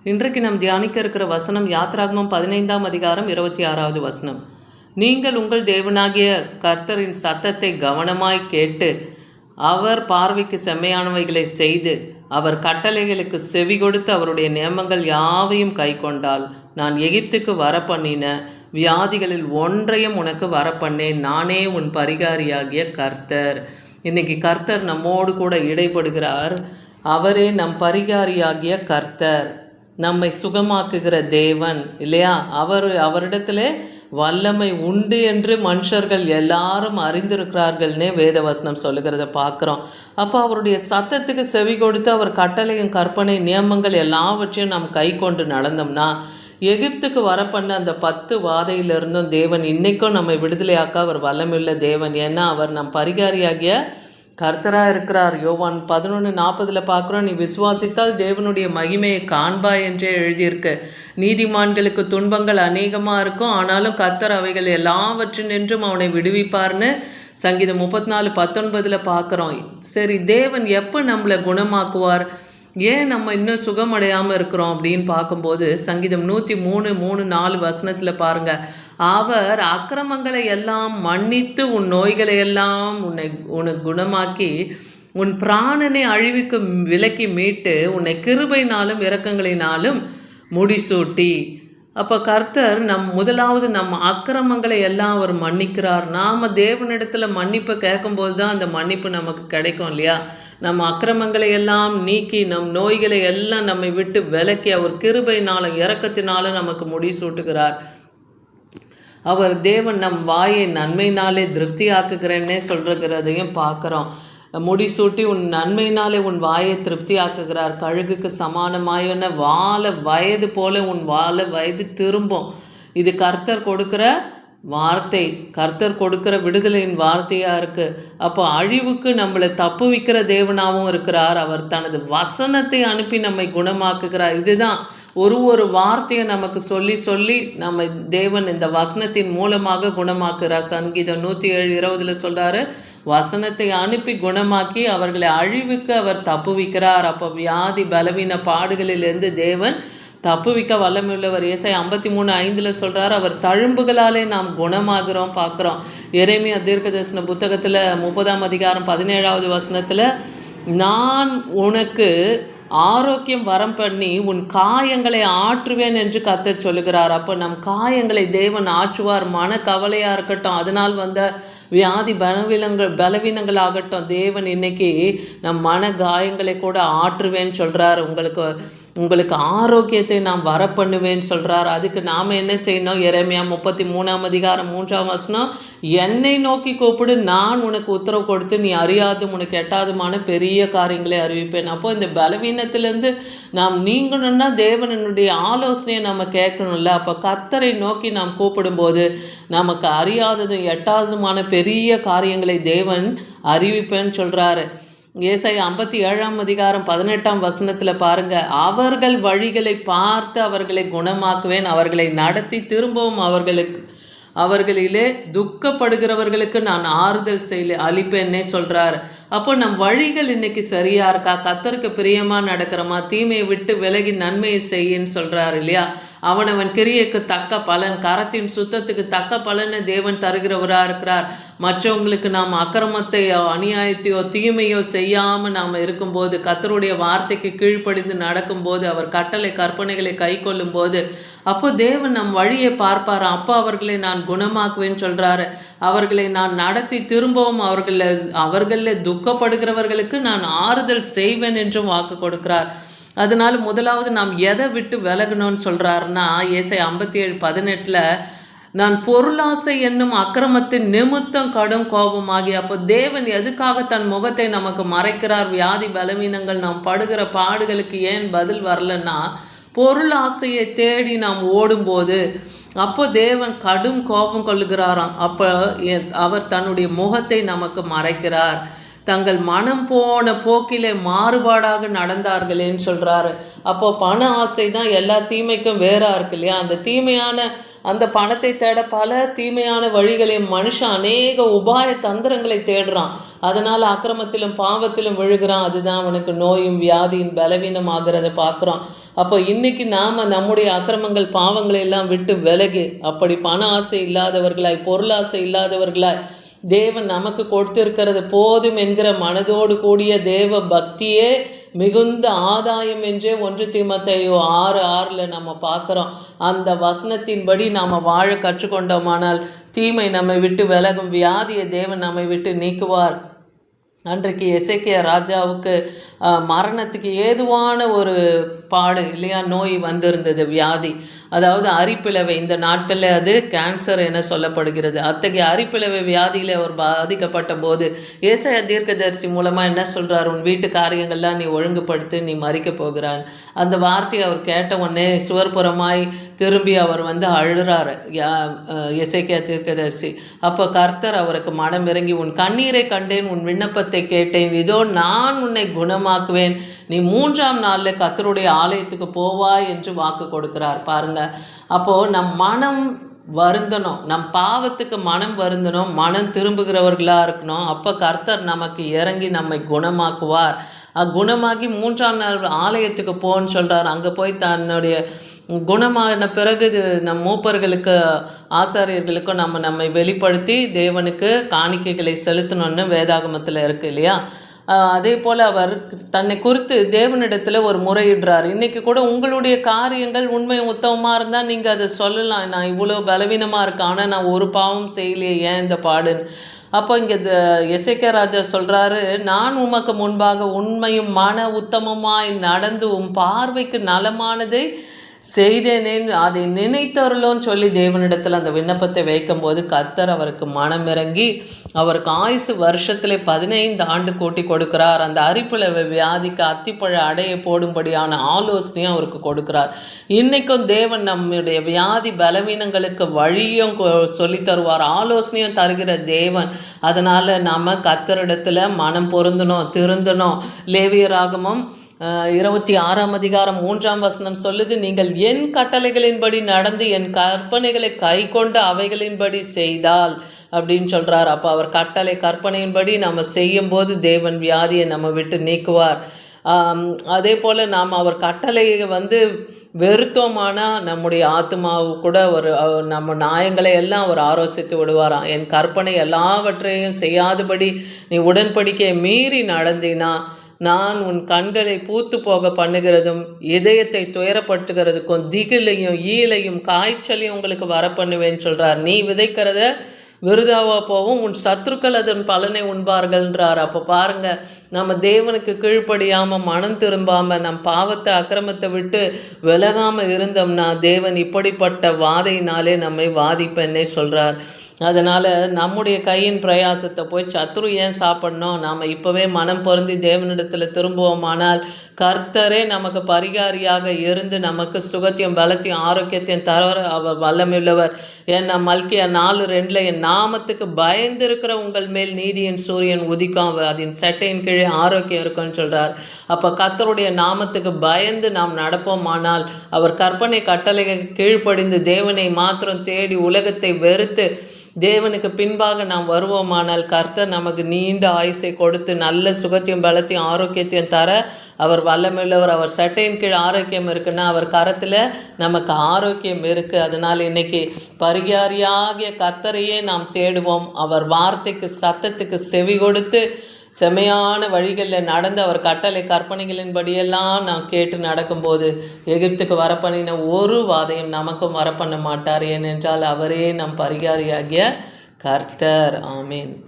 இன்றைக்கு நாம் தியானிக்க இருக்கிற வசனம் யாத்ராகமம் 15ஆம் அதிகாரம் 26வது வசனம். நீங்கள் உங்கள் தேவனாகிய கர்த்தரின் சத்தத்தை கவனமாய் கேட்டு அவர் பார்வைக்கு செம்மையானவைகளை செய்து அவர் கட்டளைகளுக்கு செவி கொடுத்து அவருடைய நியமங்கள் யாவையும் கை கொண்டால் நான் எகிப்துக்கு வரப்பண்ணின வியாதிகளில் ஒன்றையும் உனக்கு வரப்பண்ணேன். நானே உன் பரிகாரியாகிய கர்த்தர். இன்னைக்கு கர்த்தர் நம்மோடு கூட இடைப்படுகிறார். அவரே நம் பரிகாரியாகிய கர்த்தர், நம்மை சுகமாக்குகிற தேவன் இல்லையா? அவரிடத்துல வல்லமை உண்டு என்று மனுஷர்கள் எல்லாரும் அறிந்திருக்கிறார்கள்னே வேதவசனம் சொல்லுகிறத பார்க்குறோம். அப்போ அவருடைய சத்தத்துக்கு செவி கொடுத்து அவர் கட்டளையும் கற்பனை நியமங்கள் எல்லாவற்றையும் நாம் கை கொண்டு நடந்தோம்னா எகிப்துக்கு வரப்பண்ண அந்த 10 வாதையிலிருந்தும் தேவன் இன்றைக்கும் நம்மை விடுதலையாக்க அவர் வல்லமையுள்ள தேவன். ஏன்னா அவர் நம் பரிகாரியாகிய கர்த்தராக இருக்கிறார். யோவான் 11:40 பார்க்குறோம், நீ விசுவாசித்தால் தேவனுடைய மகிமையை காண்பாய் என்றே எழுதியிருக்கு. நீதிமான்களுக்கு துன்பங்கள் அநேகமாக இருக்கும், ஆனாலும் கர்த்தர் அவைகள் எல்லாவற்றினின்றும் அவனை விடுவிப்பார்னு சங்கீதம் 34:19 பார்க்குறோம். சரி, தேவன் எப்போ நம்மளை குணமாக்குவார்? ஏன் நம்ம இன்னும் சுகமடையாமல் இருக்கிறோம் அப்படின்னு பார்க்கும்போது சங்கீதம் 103:3-4 வசனத்தில் பாருங்கள், அவர் அக்கிரமங்களை எல்லாம் மன்னித்து உன் நோய்களை எல்லாம் உனக்கு குணமாக்கி உன் பிராணனை அழிவுக்கு விலக்கி மீட்டு உன்னை கிருபையினாலும் இரக்கங்களினாலும் முடிசூட்டி. அப்போ கர்த்தர் முதலாவது நம்ம அக்கிரமங்களை எல்லாம் அவர் மன்னிக்கிறார். நாம் தேவனிடத்தில் மன்னிப்பை கேட்கும்போது தான் அந்த மன்னிப்பு நமக்கு கிடைக்கும் இல்லையா? நம்ம அக்கிரமங்களை எல்லாம் நீக்கி நம் நோய்களை எல்லாம் நம்மை விட்டு விலக்கி அவர் கிருபையினாலும் இரக்கத்தினாலும் நமக்கு முடிசூட்டுகிறார். அவர் தேவன் நம் வாயை நன்மையினாலே திருப்தியாக்குகிறேன்னே சொல்கிறதையும் பார்க்குறோம். முடிசூட்டி உன் நன்மையினாலே உன் வாயை திருப்தி ஆக்குகிறார். கழுகுக்கு சமானமாயன வாழ வயது போல உன் வாழ வயது திரும்பும். இது கர்த்தர் கொடுக்குற வார்த்தை, கர்த்தர் கொடுக்குற விடுதலையின் வார்த்தையாக இருக்குது. அப்போ அழிவுக்கு நம்மளை தப்புவிக்கிற தேவனாகவும் இருக்கிறார். அவர் தனது வசனத்தை அனுப்பி நம்மை குணமாக்குகிறார். இதுதான் ஒரு வார்த்தையை நமக்கு சொல்லி நம்ம தேவன் இந்த வசனத்தின் மூலமாக குணமாக்குறார். சங்கீதம் 107:20 சொல்கிறாரு, வசனத்தை அனுப்பி குணமாக்கி அவர்களை அழிவுக்கு அவர் தப்புவிக்கிறார். அப்போ வியாதி பலவீன பாடுகளிலிருந்து தேவன் தப்புவிக்க வல்லமையுள்ளவர். ஏசாயா 53:5 சொல்கிறார், அவர் தழும்புகளாலே நாம் குணமாகிறோம் பார்க்குறோம். எரேமியா தீர்க்கதரிசன புத்தகத்தில் 30ஆம் அதிகாரம் 17வது வசனத்தில், நான் உனக்கு ஆரோக்கியம் வரம் பண்ணி உன் காயங்களை ஆற்றுவேன் என்று கர்த்தர் சொல்லுகிறார். அப்போ நம் காயங்களை தேவன் ஆற்றுவார். மன கவலையாக இருக்கட்டும், அதனால் வந்த வியாதி பலவீனங்கள் ஆகட்டும், தேவன் இன்னைக்கு நம் மன காயங்களை கூட ஆற்றுவேன்னு சொல்கிறார். உங்களுக்கு ஆரோக்கியத்தை நான் வர பண்ணுவேன்னு சொல்கிறார். அதுக்கு நாம் என்ன செய்யணும்? எரேமியா 33ஆம் அதிகாரம் 3ஆம் வசனம், என்னை நோக்கி கூப்பிடு, நான் உனக்கு உத்தரவு கொடுத்து நீ அறியாதும் உனக்கு எட்டாதுமான பெரிய காரியங்களை அறிவிப்பேன். அப்போ இந்த பலவீனத்திலேருந்து நாம் நீங்கணும்னா தேவனுடைய ஆலோசனையை நம்ம கேட்கணும்ல. அப்போ கர்த்தரை நோக்கி நாம் கூப்பிடும்போது நமக்கு அறியாததும் எட்டாததுமான பெரிய காரியங்களை தேவன் அறிவிப்பேன்னு சொல்கிறாரு. ஏசாயா 57ஆம் அதிகாரம் 18ஆம் வசனத்தில் பாருங்கள், அவர்கள் வழிகளை பார்த்து அவர்களை குணமாக்குவேன், அவர்களை நடத்தி திரும்பவும் அவர்களிலே துக்கப்படுகிறவர்களுக்கு நான் ஆறுதல் அளிப்பேன்னே சொல்கிறார். அப்போ நம் வழிகள் இன்னைக்கு சரியாக இருக்கா? கர்த்தருக்கு பிரியமாக நடக்கிறோமா? தீமையை விட்டு விலகி நன்மையை செய்யின்னு சொல்கிறார் இல்லையா? அவனவன் கிரியைக்கு தக்க பலன், கரத்தின் சுத்தத்துக்கு தக்க பலனை தேவன் தருகிறவராக இருக்கிறார். மற்றவங்களுக்கு நாம் அக்கிரமத்தையோ அநியாயத்தையோ தீமையோ செய்யாமல் நாம் இருக்கும்போது, கர்த்தருடைய வார்த்தைக்கு கீழ்ப்படிந்து நடக்கும்போது, அவர் கட்டளை கற்பனைகளை கை கொள்ளும் போது, அப்போ தேவன் நம் வழியை பார்ப்பார். அப்போ அவர்களை நான் குணமாக்குவேன்னு சொல்கிறாரு. அவர்களை நான் நடத்தி திரும்பவும் அவர்களில் துக்கப்படுகிறவர்களுக்கு நான் ஆறுதல் செய்வேன் என்றும் வாக்கு கொடுக்கிறார். அதனால முதலாவது நாம் எதை விட்டு விலகணும்னு சொல்கிறாருன்னா, ஏசாயா 57:18, நான் பொருளாசை என்னும் அக்கிரமத்தின் நிமித்தம் கடும் கோபமாகி. அப்போ தேவன் எதுக்காக தன் முகத்தை நமக்கு மறைக்கிறார்? வியாதி பலவீனங்கள் நாம் படுகிற பாடுகளுக்கு ஏன் பதில் வரலன்னா, பொருளாசையை தேடி நாம் ஓடும்போது அப்போ தேவன் கடும் கோபம் கொள்ளுகிறாராம். அப்போ அவர் தன்னுடைய முகத்தை நமக்கு மறைக்கிறார். தங்கள் மனம் போன போக்கிலே மாறுபாடாக நடந்தார்களேன்னு சொல்கிறாரு. அப்போ பண ஆசை தான் எல்லா தீமைக்கும் வேறாக இருக்கு இல்லையா? அந்த தீமையான அந்த பணத்தை தேட பல தீமையான வழிகளையும் மனுஷன் அநேக உபாய தந்திரங்களை தேடுறான். அதனால் அக்கிரமத்திலும் பாவத்திலும் விழுகிறான். அதுதான் அவனுக்கு நோயும் வியாதியும் பலவீனம் ஆகிறத பார்க்குறோம். அப்போ இன்னைக்கு நாம் நம்முடைய அக்கிரமங்கள் பாவங்களை எல்லாம் விட்டு விலகி அப்படி பண ஆசை இல்லாதவர்களாய் பொருளாசை இல்லாதவர்களாய் தேவன் நமக்கு கொடுத்திருக்கிறது போதும் என்கிற மனதோடு கூடிய தேவ பக்தியே மிகுந்த ஆதாயம் என்றே 1 தீமோத்தேயு 6:6 நம்ம பார்க்குறோம். அந்த வசனத்தின்படி நாம் வாழ கற்றுக்கொண்டோமானால் தீமை நம்மை விட்டு விலகும், வியாதியை தேவன் நம்மை விட்டு நீக்குவார். அன்றைக்கு எசேக்கியா ராஜாவுக்கு மரணத்துக்கு ஏதுவான ஒரு பாடு இல்லையா, நோய் வந்திருந்தது, வியாதி. அதாவது அரிப்பிளவை, இந்த நாட்களில் அது கேன்சர் என சொல்லப்படுகிறது. அத்தகைய அரிப்பிளவை வியாதியில் அவர் பாதிக்கப்பட்ட போது ஏசாயா தீர்க்கதரிசி மூலமாக என்ன சொல்கிறார், உன் வீட்டு காரியங்கள்லாம் நீ ஒழுங்குபடுத்தி நீ மறிக்க போகிறான். அந்த வார்த்தையை அவர் கேட்ட உடனே சுவர்புறமாய் திரும்பி அவர் அழுறாரு எசேக்கியா தீர்க்கதரிசி. அப்போ கர்த்தர் அவருக்கு மனம் இறங்கி, உன் கண்ணீரை கண்டேன், உன் விண்ணப்பத்தை கேட்டேன், இதோ நான் உன்னை குணமாக்குவேன், நீ 3ஆம் நாளில் கர்த்தருடைய ஆலயத்துக்கு போவாய் என்று வாக்கு கொடுக்கிறார். பாருங்க, அப்போது நம் மனம் வருந்தணும், நம் பாவத்துக்கு மனம் வருந்தணும், மனம் திரும்புகிறவர்களாக இருக்கணும். அப்போ கர்த்தர் நமக்கு இறங்கி நம்மை குணமாக்குவார். குணமாகி 3ஆம் நாள் ஆலயத்துக்கு போன்னு சொல்கிறார். அங்கே போய் தன்னுடைய குணமான பிறகு நம் மூப்பர்களுக்கு ஆசாரியர்களுக்கும் நம்மை வெளிப்படுத்தி தேவனுக்கு காணிக்கைகளை செலுத்தணும்னு வேதாகமத்தில் இருக்குது இல்லையா. அதே போல் அவர் தன்னை குறித்து தேவனிடத்தில் ஒரு முறையிடுறார். இன்றைக்கி கூட உங்களுடைய காரியங்கள் உண்மை உத்தமமாக இருந்தால் நீங்கள் அதை சொல்லலாம், நான் இவ்வளோ பலவீனமாக இருக்கேன், ஆனால் நான் ஒரு பாவம் செய்யலையே, ஏன் இந்த பாடுன்னு. அப்போ இங்கே எசேக்கியா ராஜா சொல்கிறாரு, நான் உமக்கு முன்பாக உண்மையும் மன உத்தமமாய் நடந்து உம் பார்வைக்கு நலமானதை செய்தேனேன், அதை நினைத்தருளோன்னு சொல்லி தேவனிடத்தில் அந்த விண்ணப்பத்தை வைக்கும்போது கர்த்தர் அவருக்கு மனமிறங்கி அவருக்கு ஆயுசு வருஷத்தில் 15 ஆண்டு கூட்டி கொடுக்கிறார். அந்த அரிப்பிளவை வியாதிக்கு அத்திப்பழ அடைய போடும்படியான ஆலோசனையும் அவருக்கு கொடுக்கிறார். இன்றைக்கும் தேவன் நம்முடைய வியாதி பலவீனங்களுக்கு வழியும் சொல்லி தருவார், ஆலோசனையும் தருகிற தேவன். அதனால் நாம் கர்த்தரிடத்தில் மனம் பொருந்தணும், திருந்தணும். லேவியராகமம் 26ஆம் அதிகாரம் 3ஆம் வசனம் சொல்லுது, நீங்கள் என் கட்டளைகளின்படி நடந்து என் கற்பனைகளை கை கொண்டு அவைகளின்படி செய்தால் அப்படின்னு சொல்கிறார். அப்போ அவர் கட்டளை கற்பனையின்படி நம்ம செய்யும்போது தேவன் வியாதியை நம்ம விட்டு நீக்குவார். அதே போல் நாம் அவர் கட்டளையை வெறுத்தோமானால் நம்முடைய ஆத்மாவு கூட நம்ம நியாயங்களை எல்லாம் அவர் ஆலோசித்து விடுவாராம். என் கற்பனை எல்லாவற்றையும் செய்யாதபடி நீ உடன்படிக்கையை மீறி நடந்தினா நான் உன் கண்களை பூத்து போக பண்ணுகிறதும் இதயத்தை துயரப்படுத்துகிறதுக்கும் திகிலையும் ஈலையும் காய்ச்சலையும் உங்களுக்கு வர பண்ணுவேன்னு சொல்கிறார். நீ விதைக்கிறத விருதாவாக போவும், உன் சத்துருக்கள் அதன் பலனை உண்பார்கள்ன்றார். அப்போ பாருங்கள், நம்ம தேவனுக்கு கீழ்ப்படியாமல் மனம் திரும்பாமல் நம் பாவத்தை அக்கிரமத்தை விட்டு விலகாமல் இருந்தோம்னா தேவன் இப்படிப்பட்ட வாதையினாலே நம்மை வாதிப்பெண்ணே சொல்கிறார். அதனால் நம்முடைய கையின் பிரயாசத்தை போய் சத்துரு ஏன் சாப்பிடணும், நாம் இப்போவே மனம் பொருந்தி தேவனிடத்தில் திரும்புவோமானால் கர்த்தரே நமக்கு பரிகாரியாக இருந்து நமக்கு சுகத்தையும் பலத்தையும் ஆரோக்கியத்தையும் தர அவர் வல்லமுள்ளவர். ஏன்னா மல்கியா 4:2 என் நாமத்துக்கு பயந்திருக்கிற உங்கள் மேல் நீதியின் சூரியன் உதிக்கும், அதன் செட்டையின் கீழே ஆரோக்கியம் இருக்குன்னு சொல்கிறார். அப்போ கர்த்தருடைய நாமத்துக்கு பயந்து நாம் நடப்போமானால் அவர் கற்பனை கட்டளைகள் கீழ்ப்படிந்து தேவனை மாத்திரம் தேடி உலகத்தை வெறுத்து தேவனுக்கு பின்பாக நாம் வருவோமானால் கர்த்தர் நமக்கு நீண்ட ஆயுசை கொடுத்து நல்ல சுகத்தையும் பலத்தையும் ஆரோக்கியத்தையும் தர அவர் வல்லமுள்ளவர். அவர் சட்டையின் கீழ் ஆரோக்கியம் இருக்குன்னா அவர் கரத்தில் நமக்கு ஆரோக்கியம் இருக்குது. அதனால் இன்னைக்கு பரிகாரியாகிய கர்த்தரையே நாம் தேடுவோம். அவர் வார்த்தைக்கு சத்தத்துக்கு செவி கொடுத்து செமையான வழிகளில் நடந்து அவர் கட்டளை கற்பனைகளின்படியெல்லாம் நாம் கேட்டு நடக்கும்போது எகிப்துக்கு வரப்பண்ணின ஒரு வாதையும் நமக்கும் வரப்பண்ண மாட்டார். ஏனென்றால் அவரே நம் பரிகாரியாகிய கர்த்தர். ஆமீன்.